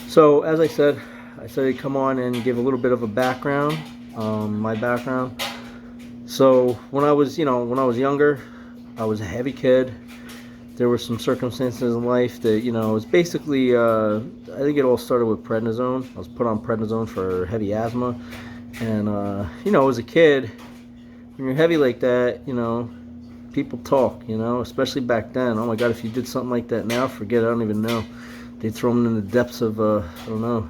So as I said I'd come on and give a little bit of a background, my background. So when I was younger, I was a heavy kid. There were some circumstances in life that, it was basically, I think it all started with prednisone. I was put on prednisone for heavy asthma. And, as a kid, when you're heavy like that, people talk, especially back then. Oh my God, if you did something like that now, forget it, I don't even know. They'd throw them in the depths of, I don't know.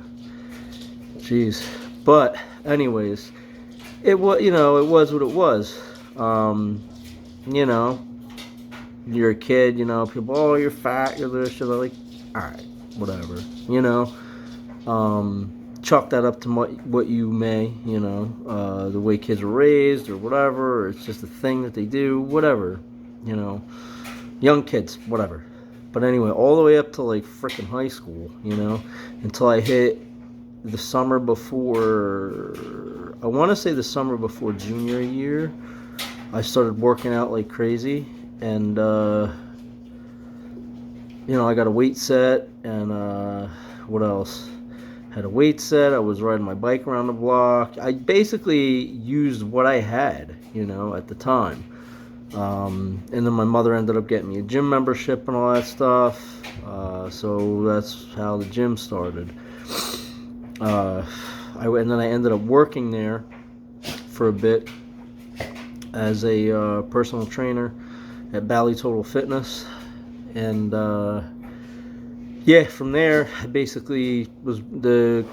Jeez. But, anyways, it was what it was. You know, you're a kid, people, oh, you're fat, you're this, you're like, all right, whatever, chalk that up to what you may, the way kids are raised or whatever, or it's just a thing that they do, whatever, young kids, whatever. But anyway, all the way up to like freaking high school, until I hit the summer before, I want to say the summer before junior year, I started working out like crazy. And I got a weight set, and what else? Had a weight set. I was riding my bike around the block. I basically used what I had, at the time. And then my mother ended up getting me a gym membership and all that stuff. So that's how the gym started. And then I ended up working there for a bit as a personal trainer at Bally Total Fitness. And from there I basically was the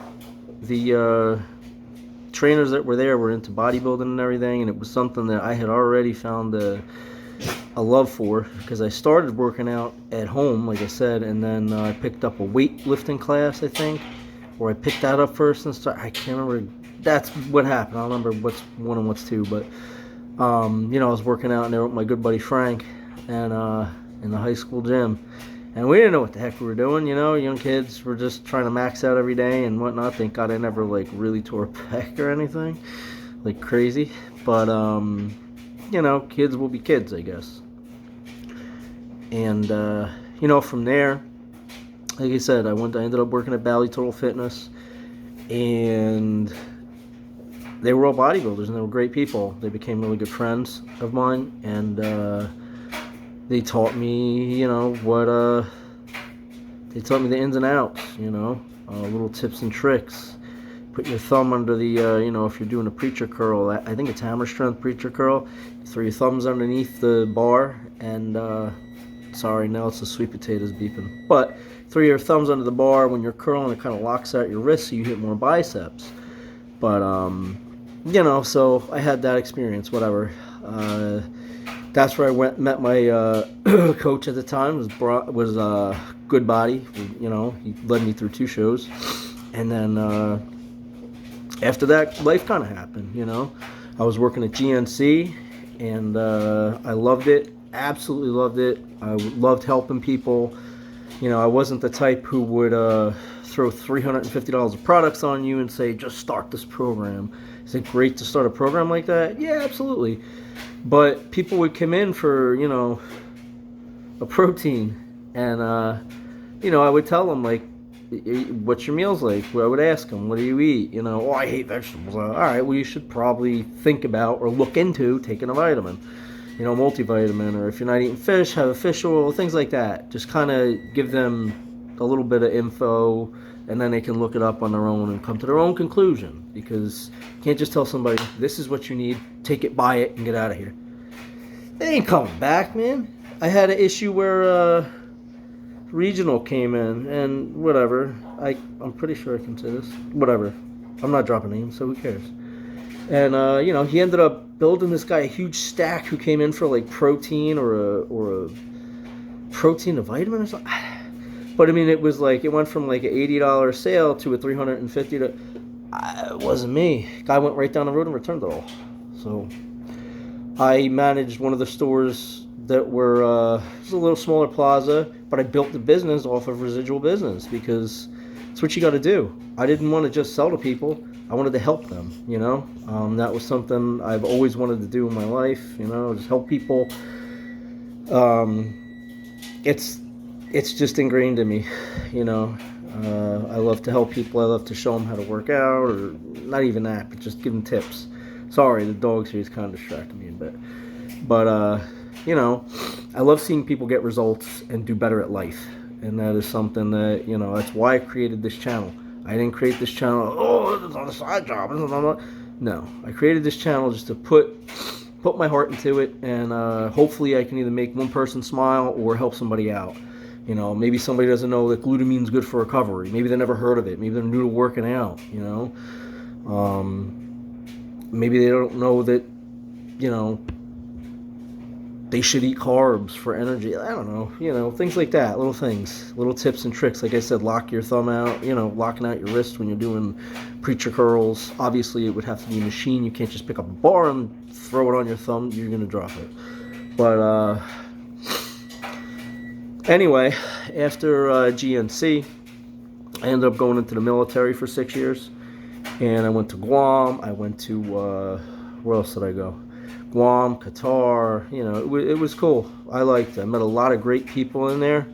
trainers that were there were into bodybuilding and everything, and it was something that I had already found a love for, because I started working out at home, like I said, and then I picked up a weightlifting class, I think, or I picked that up first and started. I can't remember. That's what happened. I don't remember what's one and what's two, but I was working out in there with my good buddy Frank, and in the high school gym, and we didn't know what the heck we were doing. Young kids were just trying to max out every day and whatnot. Thank God I never like really tore a pec or anything like crazy, but kids will be kids, I guess. And from there, like I said, I ended up working at Bally Total Fitness, and they were all bodybuilders, and they were great people. They became really good friends of mine, and they taught me, they taught me the ins and outs, little tips and tricks. Put your thumb under the, if you're doing a preacher curl, I think it's hammer strength preacher curl, you throw your thumbs underneath the bar, and, sorry, now it's the sweet potatoes beeping, but throw your thumbs under the bar when you're curling, it kind of locks out your wrists so you hit more biceps. But, so I had that experience, whatever. That's where I met my coach at the time, was Good Body. He led me through 2 shows. And then after that, life kind of happened, I was working at GNC, and I loved it, absolutely loved it. I loved helping people. I wasn't the type who would throw $350 of products on you and say, just start this program. Is it great to start a program like that? Yeah, absolutely. But people would come in for, a protein, and, I would tell them, like, what's your meals like? I would ask them, what do you eat? Oh, I hate vegetables. All right, well, you should probably think about or look into taking a vitamin, multivitamin, or if you're not eating fish, have a fish oil, things like that. Just kind of give them a little bit of info, and then they can look it up on their own and come to their own conclusion, because you can't just tell somebody, this is what you need, take it, buy it, and get out of here. They ain't coming back, man. I had an issue where Regional came in, and whatever, I'm pretty sure I can say this, whatever, I'm not dropping names, so who cares. And he ended up building this guy a huge stack who came in for like protein or a protein, a vitamin or something. But I mean, it was like, it went from like an $80 sale to a $350 to, it wasn't me. Guy went right down the road and returned it all. So I managed one of the stores that were, it was a little smaller plaza, but I built the business off of residual business, because it's what you got to do. I didn't want to just sell to people. I wanted to help them, that was something I've always wanted to do in my life, just help people. It's just ingrained in me, I love to help people. I love to show them how to work out, or not even that, but just give them tips. Sorry, the dog's here is kind of distracting me a bit. But, I love seeing people get results and do better at life. And that is something that, that's why I created this channel. I didn't create this channel, this is not a side job. No, I created this channel just to put my heart into it, and hopefully I can either make one person smile or help somebody out. Maybe somebody doesn't know that glutamine's good for recovery. Maybe they never heard of it. Maybe they're new to working out, maybe they don't know that, they should eat carbs for energy. I don't know, things like that, little things, little tips and tricks. Like I said, lock your thumb out, locking out your wrist when you're doing preacher curls. Obviously, it would have to be a machine. You can't just pick up a bar and throw it on your thumb. You're going to drop it. But anyway, after GNC, I ended up going into the military for 6 years. And I went to Guam. I went to, where else did I go? Guam, Qatar, it was cool. I liked it. I met a lot of great people in there.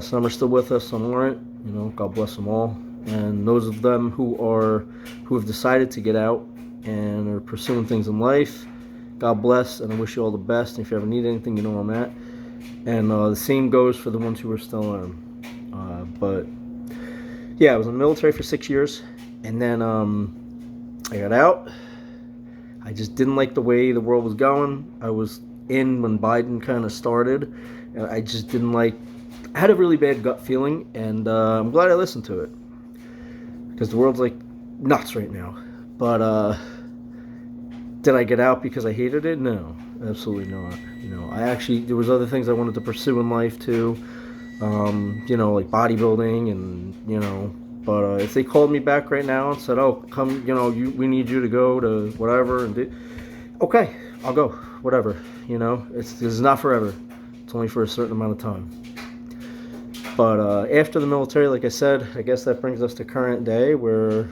Some are still with us, some aren't. God bless them all. And those of them who have decided to get out and are pursuing things in life, God bless, and I wish you all the best. And if you ever need anything, you know where I'm at. And the same goes for the ones who are still in. But yeah, I was in the military for 6 years, and then I got out. I just didn't like the way the world was going. I was in when Biden kind of started, and I just didn't like. I had a really bad gut feeling, and I'm glad I listened to it, because the world's like nuts right now. But did I get out because I hated it? No, absolutely not. There was other things I wanted to pursue in life too, like bodybuilding, and But if they called me back right now and said, "Oh, come, we need you to go to whatever," and okay, I'll go, whatever. It's not forever. It's only for a certain amount of time. But after the military, like I said, I guess that brings us to current day, where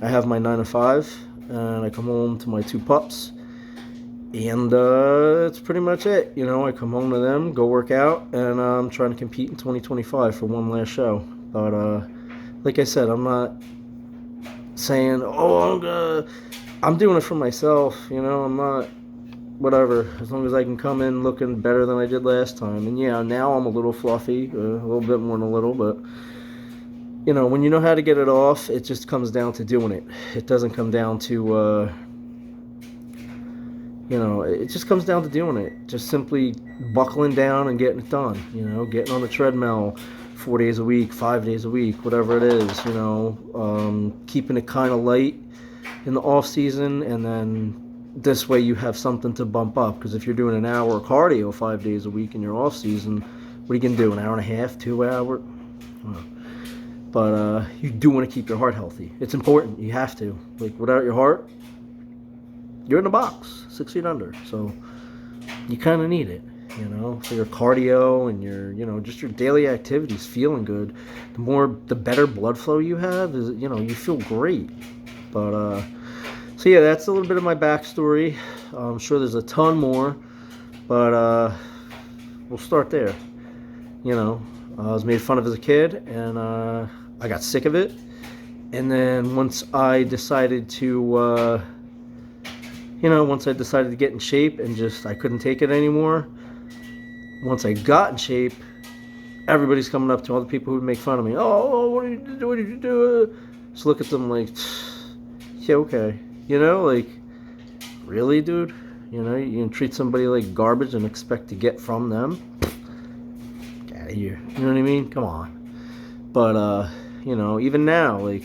I have my 9 to 5, and I come home to my 2 pups, and that's pretty much it. I come home to them, go work out, and I'm trying to compete in 2025 for one last show. But like I said, I'm not saying, I'm doing it for myself, I'm not, whatever, as long as I can come in looking better than I did last time. And yeah, now I'm a little fluffy, a little bit more than a little, but, when you know how to get it off, it just comes down to doing it. It doesn't come down to, it just comes down to doing it. Just simply buckling down and getting it done, getting on the treadmill 4 days a week, 5 days a week, whatever it is, keeping it kind of light in the off season, and then this way you have something to bump up. Because if you're doing an hour of cardio 5 days a week in your off season, what are you gonna do? An hour and a half, 2 hours? But you do want to keep your heart healthy. It's important. You have to. Like, without your heart, you're in the box, 6 feet under. So you kind of need it. For your cardio and your, just your daily activities, feeling good. The better blood flow you have, is, you feel great. But, so yeah, that's a little bit of my backstory. I'm sure there's a ton more, but, we'll start there. I was made fun of as a kid, and, I got sick of it. And then once I decided to, get in shape and I couldn't take it anymore. Once I got in shape, everybody's coming up to all the people who would make fun of me. Oh, what did you do? What did you do? Just look at them like, yeah, okay. Like, really, dude? You can treat somebody like garbage and expect to get from them? Get out of here. You know what I mean? Come on. But, even now, like,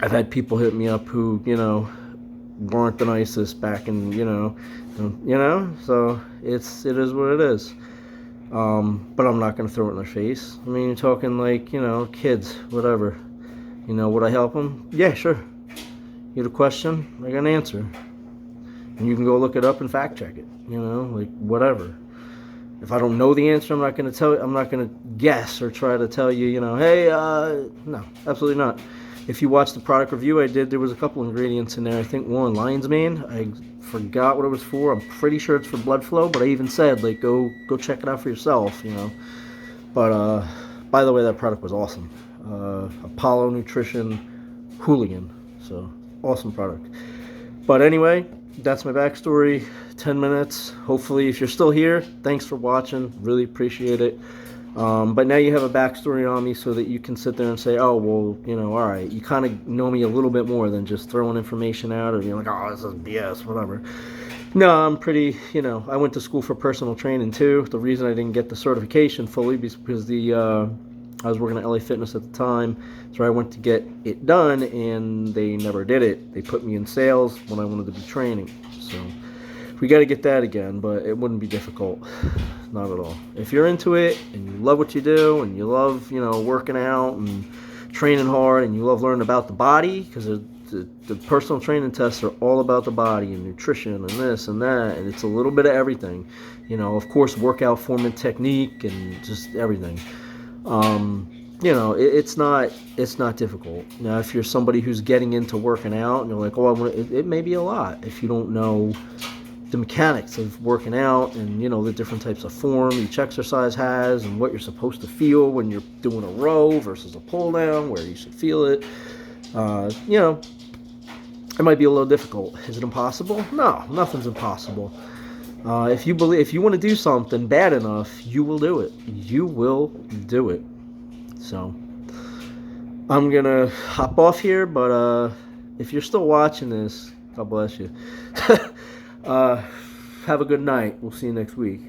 I've had people hit me up who, weren't the nicest back in, so it is what it is. But I'm not going to throw it in their face. I mean, you're talking like, kids, whatever. Would I help them? Yeah, sure. You had a question, I got an answer. And you can go look it up and fact check it, like whatever. If I don't know the answer, I'm not going to tell you, I'm not going to guess or try to tell you, hey, no, absolutely not. If you watch the product review I did, there was a couple ingredients in there. I think one, lion's mane. I forgot what it was for. I'm pretty sure it's for blood flow, but I even said, like, go check it out for yourself, But By the way, that product was awesome. Apollo Nutrition Hooligan. So, awesome product. But anyway, that's my backstory. 10 minutes. Hopefully, if you're still here, thanks for watching. Really appreciate it. But now you have a backstory on me so that you can sit there and say, oh, well, you know, all right, you kind of know me a little bit more than just throwing information out or being like, oh, this is BS, whatever. No, I'm pretty, you know, I went to school for personal training too. The reason I didn't get the certification fully is because I was working at LA Fitness at the time, so I went to get it done and they never did it. They put me in sales when I wanted to be training. So we got to get that again, but it wouldn't be difficult. Not at all. If you're into it and you love what you do and you love, you know, working out and training hard and you love learning about the body, because the personal training tests are all about the body and nutrition and this and that, and it's a little bit of everything. You know, of course, workout form and technique and just everything. You know, it's not difficult. Now, if you're somebody who's getting into working out and you're like, oh, it may be a lot if you don't know the mechanics of working out and, you know, the different types of form each exercise has and what you're supposed to feel when you're doing a row versus a pull down, where you should feel it. You know, it might be a little difficult. Is it impossible? No, nothing's impossible. If you want to do something bad enough, you will do it. You will do it. So I'm gonna hop off here, but if you're still watching this, God bless you. Have a good night. We'll see you next week.